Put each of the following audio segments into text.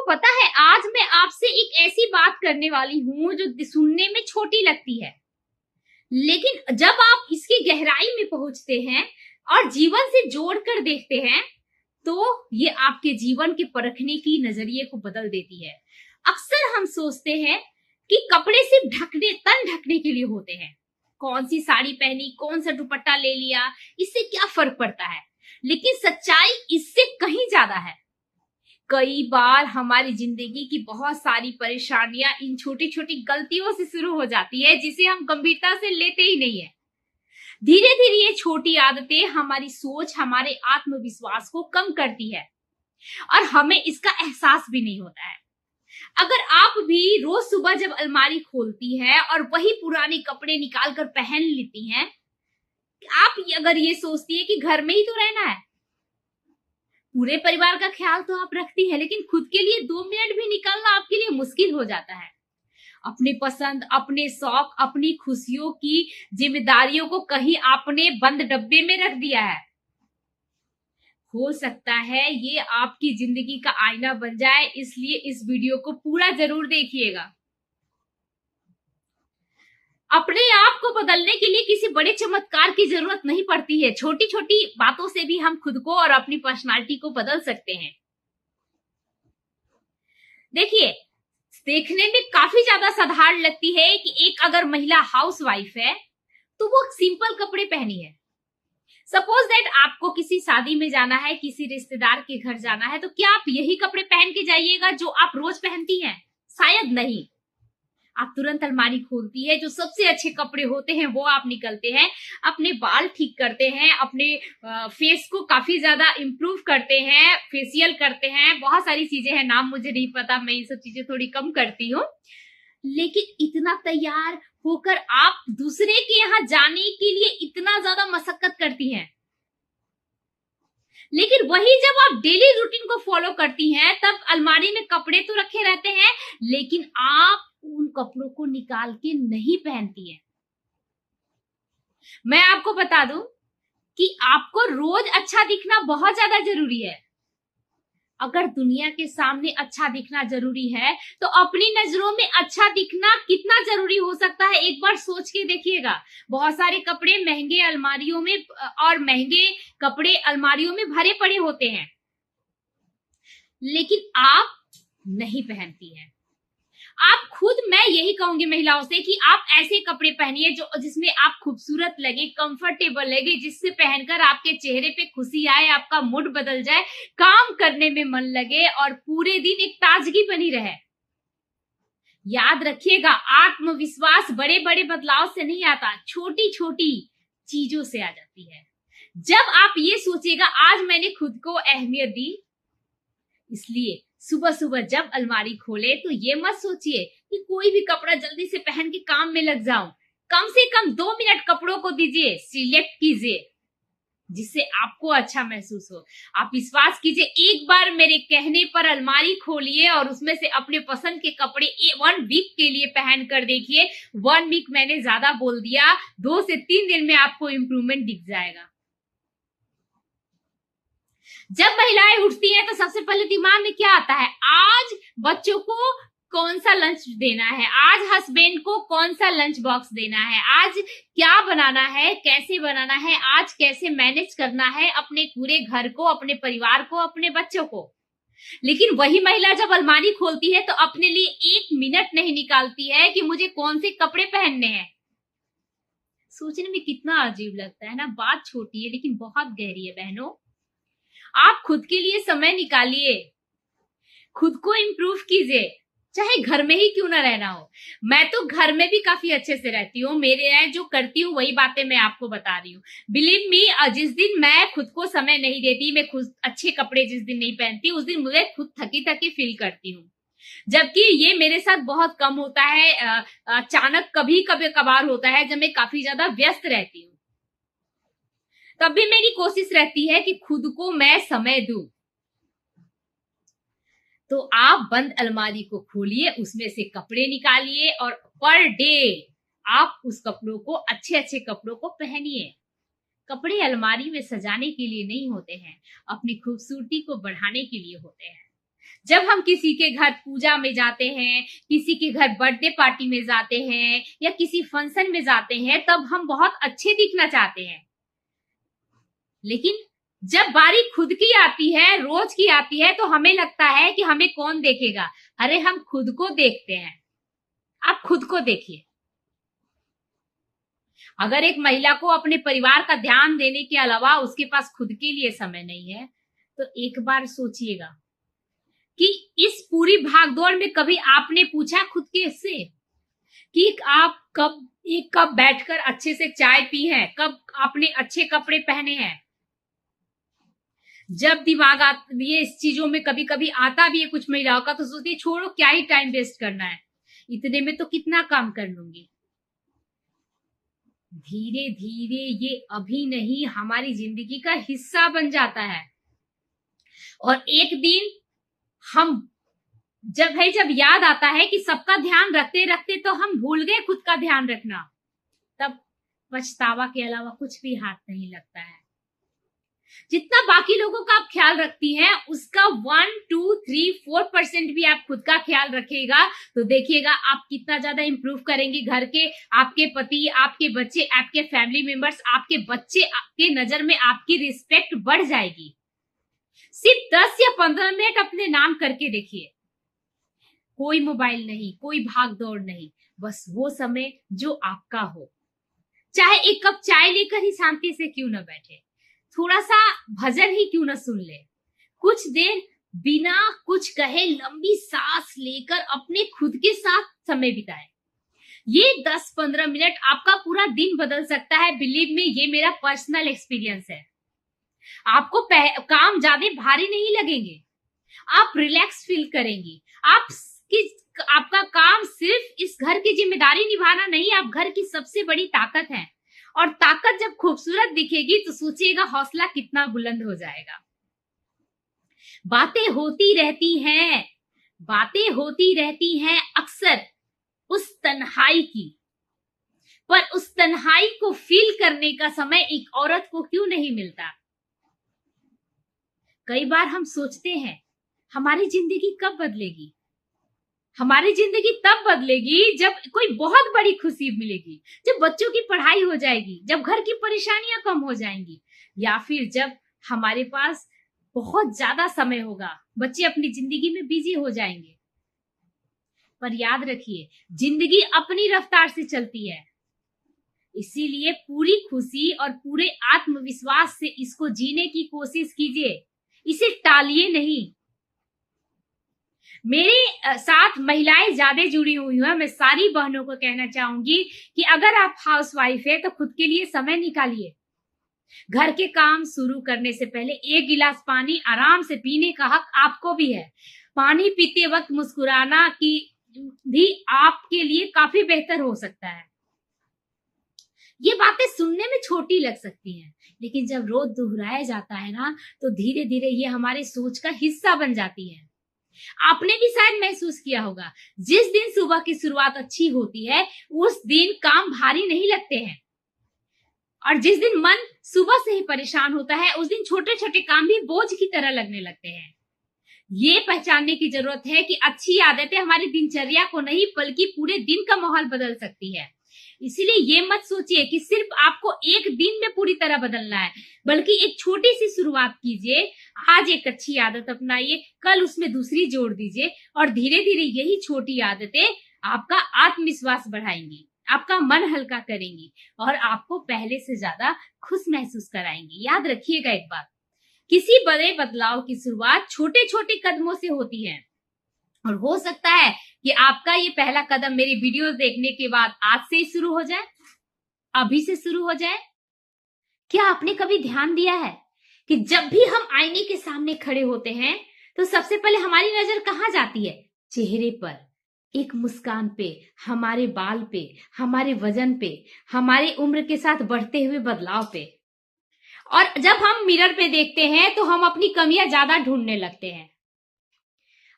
आपको पता है आज मैं आपसे एक ऐसी बात करने वाली हूं जो सुनने में छोटी लगती है, लेकिन जब आप इसकी गहराई में पहुंचते हैं और जीवन से जोड़कर देखते हैं तो ये आपके जीवन के परखने की नजरिए को बदल देती है। अक्सर हम सोचते हैं कि कपड़े सिर्फ तन ढकने के लिए होते हैं। कौन सी साड़ी पहनी, कौन सा दुपट्टा ले लिया, इससे क्या फर्क पड़ता है। लेकिन सच्चाई इससे कहीं ज्यादा है। कई बार हमारी जिंदगी की बहुत सारी परेशानियां इन छोटी छोटी गलतियों से शुरू हो जाती है जिसे हम गंभीरता से लेते ही नहीं है। धीरे धीरे ये छोटी आदतें हमारी सोच, हमारे आत्मविश्वास को कम करती है और हमें इसका एहसास भी नहीं होता है। अगर आप भी रोज सुबह जब अलमारी खोलती है और वही पुराने कपड़े निकाल कर पहन लेती हैं, आप अगर ये सोचती है कि घर में ही तो रहना है, पूरे परिवार का ख्याल तो आप रखती है, लेकिन खुद के लिए 2 मिनट भी निकालना आपके लिए मुश्किल हो जाता है। अपने पसंद, अपने शौक, अपनी खुशियों की जिम्मेदारियों को कहीं आपने बंद डब्बे में रख दिया है। हो सकता है ये आपकी जिंदगी का आईना बन जाए, इसलिए इस वीडियो को पूरा जरूर देखिएगा। अपने आप को बदलने के लिए किसी बड़े चमत्कार की जरूरत नहीं पड़ती है। छोटी छोटी बातों से भी हम खुद को और अपनी पर्सनालिटी को बदल सकते हैं। देखिए, देखने में काफी ज्यादा साधारण लगती है कि एक अगर महिला हाउसवाइफ है तो वो सिंपल कपड़े पहनी है। सपोज दैट आपको किसी शादी में जाना है, किसी रिश्तेदार के घर जाना है, तो क्या आप यही कपड़े पहन के जाइएगा जो आप रोज पहनती हैं? शायद नहीं। आप तुरंत अलमारी खोलती है, जो सबसे अच्छे कपड़े होते हैं वो आप निकलते हैं, अपने बाल ठीक करते हैं, अपने फेस को काफी ज्यादा इंप्रूव करते हैं, फेशियल करते हैं, बहुत सारी चीजें हैं, नाम मुझे नहीं पता, मैं ये सब चीजें थोड़ी कम करती हूँ। लेकिन इतना तैयार होकर आप दूसरे के यहाँ जाने के लिए इतना ज्यादा मशक्कत करती हैं। लेकिन वही जब आप डेली रूटीन को फॉलो करती हैं तब अलमारी में कपड़े तो रखे रहते हैं, लेकिन आप उन कपड़ों को निकाल के नहीं पहनती है। मैं आपको बता दूं कि आपको रोज अच्छा दिखना बहुत ज्यादा जरूरी है। अगर दुनिया के सामने अच्छा दिखना जरूरी है तो अपनी नजरों में अच्छा दिखना कितना जरूरी हो सकता है, एक बार सोच के देखिएगा। बहुत सारे कपड़े महंगे अलमारियों में और महंगे कपड़े अलमारियों में भरे पड़े होते हैं, लेकिन आप नहीं पहनती हैं। आप खुद, मैं यही कहूंगी महिलाओं से कि आप ऐसे कपड़े पहनिए जो जिसमें आप खूबसूरत लगे, कंफर्टेबल लगे, जिससे पहनकर आपके चेहरे पे खुशी आए, आपका मूड बदल जाए, काम करने में मन लगे और पूरे दिन एक ताजगी बनी रहे। याद रखिएगा, आत्मविश्वास बड़े बड़े बदलाव से नहीं आता, छोटी छोटी चीजों से आ जाती है। जब आप ये सोचिएगा आज मैंने खुद को अहमियत दी, इसलिए सुबह सुबह जब अलमारी खोले तो ये मत सोचिए कि कोई भी कपड़ा जल्दी से पहन के काम में लग जाऊं। कम से कम 2 मिनट कपड़ों को दीजिए, सिलेक्ट कीजिए जिससे आपको अच्छा महसूस हो। आप विश्वास कीजिए, एक बार मेरे कहने पर अलमारी खोलिए और उसमें से अपने पसंद के कपड़े 1 वीक के लिए पहन कर देखिए। 1 वीक मैंने ज्यादा बोल दिया, 2 से 3 दिन में आपको इंप्रूवमेंट दिख जाएगा। जब महिलाएं उठती हैं तो सबसे पहले दिमाग में क्या आता है? आज बच्चों को कौन सा लंच देना है, आज हस्बैंड को कौन सा लंच बॉक्स देना है, आज क्या बनाना है, कैसे बनाना है, आज कैसे मैनेज करना है अपने पूरे घर को, अपने परिवार को, अपने बच्चों को। लेकिन वही महिला जब अलमारी खोलती है तो अपने लिए 1 मिनट नहीं निकालती है कि मुझे कौन से कपड़े पहनने हैं। सोचने में कितना अजीब लगता है ना। बात छोटी है लेकिन बहुत गहरी है बहनों। आप खुद के लिए समय निकालिए, खुद को इम्प्रूव कीजिए, चाहे घर में ही क्यों ना रहना हो। मैं तो घर में भी काफी अच्छे से रहती हूँ, मेरे यहाँ जो करती हूँ वही बातें मैं आपको बता रही हूँ। बिलीव मी, जिस दिन मैं खुद को समय नहीं देती, मैं खुद अच्छे कपड़े जिस दिन नहीं पहनती, उस दिन मुझे खुद थकी थकी फील करती हूँ। जबकि ये मेरे साथ बहुत कम होता है, अचानक कभी कभी कभार होता है जब मैं काफी ज्यादा व्यस्त रहती हूँ। तब भी मेरी कोशिश रहती है कि खुद को मैं समय दूं। तो आप बंद अलमारी को खोलिए, उसमें से कपड़े निकालिए और पर डे आप उस कपड़ों को, अच्छे अच्छे कपड़ों को पहनिए। कपड़े अलमारी में सजाने के लिए नहीं होते हैं, अपनी खूबसूरती को बढ़ाने के लिए होते हैं। जब हम किसी के घर पूजा में जाते हैं, किसी के घर बर्थडे पार्टी में जाते हैं या किसी फंक्शन में जाते हैं, तब हम बहुत अच्छे दिखना चाहते हैं। लेकिन जब बारी खुद की आती है, रोज की आती है, तो हमें लगता है कि हमें कौन देखेगा। अरे हम खुद को देखते हैं। आप खुद को देखिए। अगर एक महिला को अपने परिवार का ध्यान देने के अलावा उसके पास खुद के लिए समय नहीं है, तो एक बार सोचिएगा कि इस पूरी भागदौड़ में कभी आपने पूछा खुद के से कि आप कब एक कप बैठकर अच्छे से चाय पी है, कब आपने अच्छे कपड़े पहने हैं। जब दिमाग ये इस चीजों में कभी कभी आता भी है कुछ महिलाओं का, तो सोचती है छोड़ो क्या ही टाइम वेस्ट करना है, इतने में तो कितना काम कर लूंगी। धीरे धीरे ये अभी नहीं हमारी जिंदगी का हिस्सा बन जाता है। और एक दिन हम जब याद आता है कि सबका ध्यान रखते रखते तो हम भूल गए खुद का ध्यान रखना, तब पछतावा के अलावा कुछ भी हाथ नहीं लगता है। जितना बाकी लोगों का आप ख्याल रखती हैं, उसका 1, 2, 3, 4% भी आप खुद का ख्याल रखिएगा तो देखिएगा आप कितना ज्यादा इंप्रूव करेंगे। घर के आपके पति, आपके बच्चे, आपके फैमिली मेंबर्स, आपके बच्चे आपके नजर में आपकी रिस्पेक्ट बढ़ जाएगी। सिर्फ 10 या 15 मिनट अपने नाम करके देखिए। कोई मोबाइल नहीं, कोई भाग दौड़ नहीं, बस वो समय जो आपका हो। चाहे एक कप चाय लेकर ही शांति से क्यों न बैठे, थोड़ा सा भजन ही क्यों न सुन ले, कुछ देर बिना कुछ कहे लंबी सांस लेकर अपने खुद के साथ समय बिताए। ये 10-15 मिनट आपका पूरा दिन बदल सकता है। बिलीव मी, ये मेरा पर्सनल एक्सपीरियंस है। आपको काम ज्यादा भारी नहीं लगेंगे, आप रिलैक्स फील करेंगी। आपका काम सिर्फ इस घर की जिम्मेदारी निभाना नहीं, आप घर की सबसे बड़ी ताकत है। और ताकत जब खूबसूरत दिखेगी तो सोचिएगा हौसला कितना बुलंद हो जाएगा। बातें होती रहती हैं अक्सर उस तन्हाई की, पर उस तन्हाई को फील करने का समय एक औरत को क्यों नहीं मिलता। कई बार हम सोचते हैं हमारी जिंदगी कब बदलेगी। हमारी जिंदगी तब बदलेगी जब कोई बहुत बड़ी खुशी मिलेगी, जब बच्चों की पढ़ाई हो जाएगी, जब घर की परेशानियां कम हो जाएंगी, या फिर जब हमारे पास बहुत ज्यादा समय होगा, बच्चे अपनी जिंदगी में बिजी हो जाएंगे। पर याद रखिए, जिंदगी अपनी रफ्तार से चलती है, इसीलिए पूरी खुशी और पूरे आत्मविश्वास से इसको जीने की कोशिश कीजिए, इसे टालिए नहीं। मेरे साथ महिलाएं ज्यादा जुड़ी हुई हैं। मैं सारी बहनों को कहना चाहूंगी कि अगर आप हाउसवाइफ है तो खुद के लिए समय निकालिए। घर के काम शुरू करने से पहले 1 गिलास पानी आराम से पीने का हक आपको भी है। पानी पीते वक्त मुस्कुराना की भी आपके लिए काफी बेहतर हो सकता है। ये बातें सुनने में छोटी लग सकती हैं, लेकिन जब रोज दोहराया जाता है ना, तो धीरे धीरे ये हमारे सोच का हिस्सा बन जाती है। आपने भी शायद महसूस किया होगा, जिस दिन सुबह की शुरुआत अच्छी होती है उस दिन काम भारी नहीं लगते हैं, और जिस दिन मन सुबह से ही परेशान होता है उस दिन छोटे छोटे काम भी बोझ की तरह लगने लगते हैं। ये पहचानने की जरूरत है कि अच्छी आदतें हमारी दिनचर्या को नहीं बल्कि पूरे दिन का माहौल बदल सकती है। इसीलिए ये मत सोचिए कि सिर्फ आपको एक दिन में पूरी तरह बदलना है, बल्कि एक छोटी सी शुरुआत कीजिए। आज एक अच्छी आदत अपनाइए, कल उसमें दूसरी जोड़ दीजिए, और धीरे धीरे यही छोटी आदतें आपका आत्मविश्वास बढ़ाएंगी, आपका मन हल्का करेंगी और आपको पहले से ज्यादा खुश महसूस कराएंगी। याद रखिएगा एक बात, किसी बड़े बदलाव की शुरुआत छोटे छोटे कदमों से होती है, और हो सकता है कि आपका ये पहला कदम मेरी वीडियोस देखने के बाद आज से ही शुरू हो जाए, अभी से शुरू हो जाए। क्या आपने कभी ध्यान दिया है कि जब भी हम आईने के सामने खड़े होते हैं तो सबसे पहले हमारी नजर कहाँ जाती है? चेहरे पर, एक मुस्कान पे, हमारे बाल पे, हमारे वजन पे, हमारी उम्र के साथ बढ़ते हुए बदलाव पे। और जब हम मिरर पे देखते हैं तो हम अपनी कमियां ज्यादा ढूंढने लगते हैं।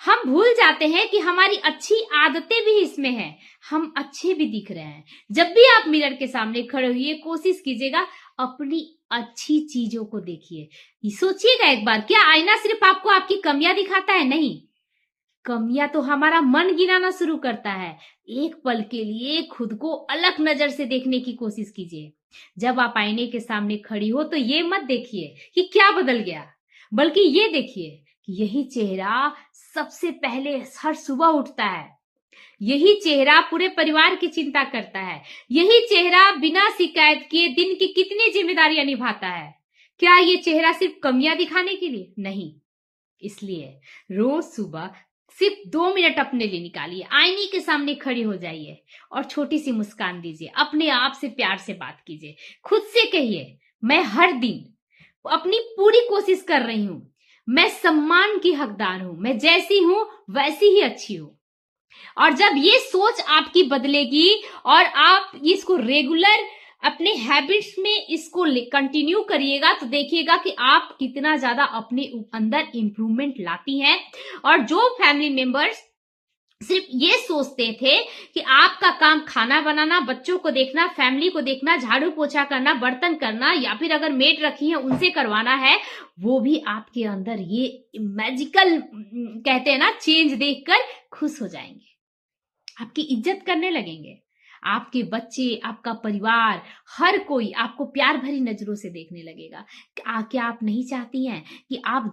हम भूल जाते हैं कि हमारी अच्छी आदतें भी इसमें हैं, हम अच्छे भी दिख रहे हैं। जब भी आप मिरर के सामने खड़े होइए, कोशिश कीजिएगा अपनी अच्छी चीजों को देखिए। सोचिएगा एक बार, क्या आईना सिर्फ आपको आपकी कमियां दिखाता है? नहीं, कमियां तो हमारा मन गिनाना शुरू करता है। एक पल के लिए खुद को अलग नजर से देखने की कोशिश कीजिए। जब आप आईने के सामने खड़ी हो तो ये मत देखिए कि क्या बदल गया, बल्कि ये देखिए कि यही चेहरा सबसे पहले हर सुबह उठता है, यही चेहरा पूरे परिवार की चिंता करता है, यही चेहरा बिना शिकायत किए दिन की कितनी जिम्मेदारियां निभाता है। क्या ये चेहरा सिर्फ कमियां दिखाने के लिए? नहीं। इसलिए रोज सुबह सिर्फ 2 मिनट अपने लिए निकालिए, आईने के सामने खड़ी हो जाइए और छोटी सी मुस्कान दीजिए, अपने आप से प्यार से बात कीजिए, खुद से कहिए मैं हर दिन अपनी पूरी कोशिश कर रही हूं, मैं सम्मान की हकदार हूं, मैं जैसी हूं वैसी ही अच्छी हूं। और जब ये सोच आपकी बदलेगी और आप इसको रेगुलर अपने हैबिट्स में इसको कंटिन्यू करिएगा तो देखिएगा कि आप कितना ज्यादा अपने अंदर इंप्रूवमेंट लाती हैं। और जो फैमिली मेंबर्स सिर्फ ये सोचते थे कि आपका काम खाना बनाना, बच्चों को देखना, फैमिली को देखना, झाड़ू पोछा करना, बर्तन करना या फिर अगर मेड रखी है उनसे करवाना है, वो भी आपके अंदर ये मैजिकल कहते हैं ना चेंज देखकर खुश हो जाएंगे, आपकी इज्जत करने लगेंगे। आपके बच्चे, आपका परिवार, हर कोई आपको प्यार भरी नजरों से देखने लगेगा। क्या आप नहीं चाहती हैं कि आप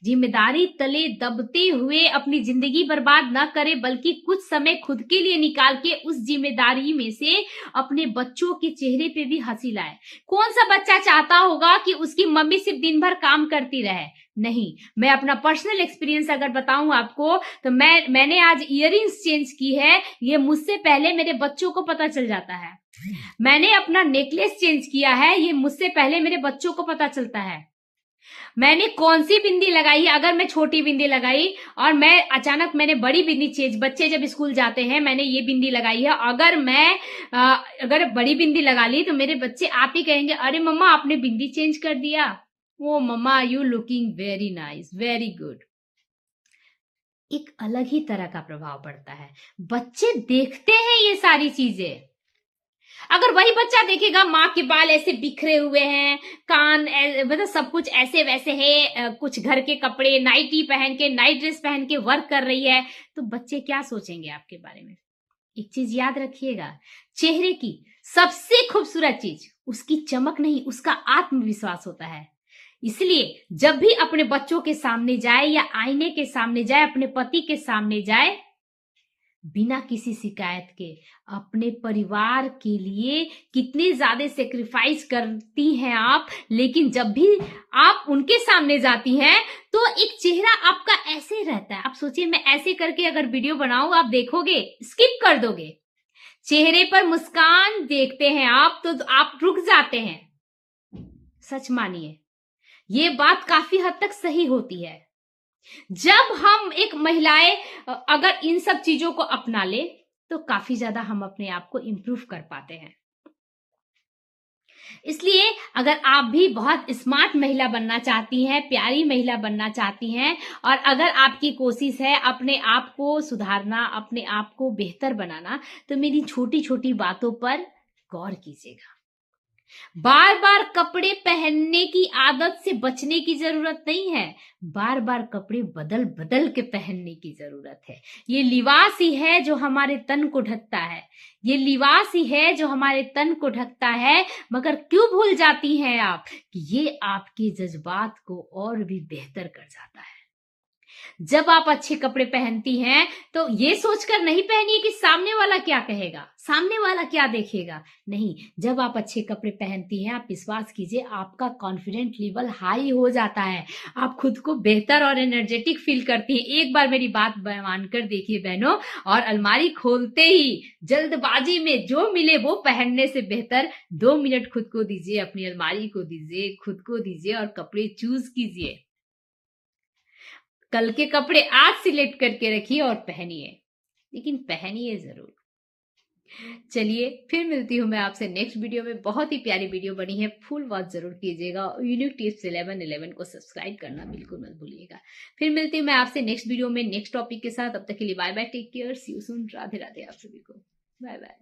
जिम्मेदारी तले दबते हुए अपनी जिंदगी बर्बाद ना करें, बल्कि कुछ समय खुद के लिए निकाल के उस जिम्मेदारी में से अपने बच्चों के चेहरे पे भी हंसी लाए? कौन सा बच्चा चाहता होगा कि उसकी मम्मी सिर्फ दिन भर काम करती रहे? नहीं। मैं अपना पर्सनल एक्सपीरियंस अगर बताऊं आपको तो मैंने आज इयररिंग्स चेंज की है, ये मुझसे पहले मेरे बच्चों को पता चल जाता है। मैंने अपना नेकलेस चेंज किया है, ये मुझसे पहले मेरे बच्चों को पता चलता है। मैंने कौन सी बिंदी लगाई है, अगर मैं छोटी बिंदी लगाई और मैं अचानक मैंने बड़ी बिंदी चेंज, बच्चे जब स्कूल जाते हैं मैंने ये बिंदी लगाई है, अगर बड़ी बिंदी लगा ली तो मेरे बच्चे आप ही कहेंगे अरे मम्मा आपने बिंदी चेंज कर दिया, oh mamma you looking very nice, very good. एक अलग ही तरह का प्रभाव पड़ता है। बच्चे देखते हैं ये सारी चीजें। अगर वही बच्चा देखेगा माँ के बाल ऐसे बिखरे हुए हैं, कान मतलब सब कुछ ऐसे वैसे है, कुछ घर के कपड़े, नाइटी पहन के, नाइट ड्रेस पहन के वर्क कर रही है, तो बच्चे क्या सोचेंगे आपके बारे में? एक चीज याद रखिएगा, चेहरे की सबसे खूबसूरत चीज उसकी चमक नहीं, उसका आत्मविश्वास होता है। इसलिए जब भी अपने बच्चों के सामने जाए या आईने के सामने जाए, अपने पति के सामने जाए, बिना किसी शिकायत के अपने परिवार के लिए कितने ज्यादा सेक्रीफाइस करती हैं आप, लेकिन जब भी आप उनके सामने जाती हैं तो एक चेहरा आपका ऐसे रहता है। आप सोचिए मैं ऐसे करके अगर वीडियो बनाऊं, आप देखोगे, स्किप कर दोगे, चेहरे पर मुस्कान देखते हैं आप तो आप रुक जाते हैं। सच मानिए ये बात काफी हद तक सही होती है। जब हम एक महिलाएं अगर इन सब चीजों को अपना ले तो काफी ज्यादा हम अपने आप को इम्प्रूव कर पाते हैं। इसलिए अगर आप भी बहुत स्मार्ट महिला बनना चाहती हैं, प्यारी महिला बनना चाहती हैं, और अगर आपकी कोशिश है अपने आप को सुधारना, अपने आप को बेहतर बनाना, तो मेरी छोटी छोटी बातों पर गौर कीजिएगा। बार बार कपड़े पहनने की आदत से बचने की जरूरत नहीं है, बार बार कपड़े बदल बदल के पहनने की जरूरत है। ये लिबास ही है जो हमारे तन को ढकता है, ये लिबास ही है जो हमारे तन को ढकता है। मगर क्यों भूल जाती हैं आप कि ये आपके जज्बात को और भी बेहतर कर जाता है। जब आप अच्छे कपड़े पहनती हैं तो ये सोचकर नहीं पहनिए कि सामने वाला क्या कहेगा, सामने वाला क्या देखेगा। नहीं, जब आप अच्छे कपड़े पहनती हैं, आप विश्वास कीजिए आपका कॉन्फिडेंट लेवल हाई हो जाता है, आप खुद को बेहतर और एनर्जेटिक फील करती हैं। एक बार मेरी बात मानकर देखिए बहनों, और अलमारी खोलते ही जल्दबाजी में जो मिले वो पहनने से बेहतर 2 मिनट खुद को दीजिए, अपनी अलमारी को दीजिए, खुद को दीजिए और कपड़े चूज कीजिए। कल के कपड़े आज सिलेक्ट करके रखिए और पहनिए, लेकिन पहनिए जरूर। चलिए फिर मिलती हूं मैं आपसे नेक्स्ट वीडियो में। बहुत ही प्यारी वीडियो बनी है, फुल वॉच जरूर कीजिएगा। यूनिक टिप्स 11 को सब्सक्राइब करना बिल्कुल मत भूलिएगा। फिर मिलती हूं मैं आपसे नेक्स्ट वीडियो में नेक्स्ट टॉपिक के साथ। अब तक के लिए bye bye, take care, see you soon, Radhe Radhe आप सभी को, बाय बाय।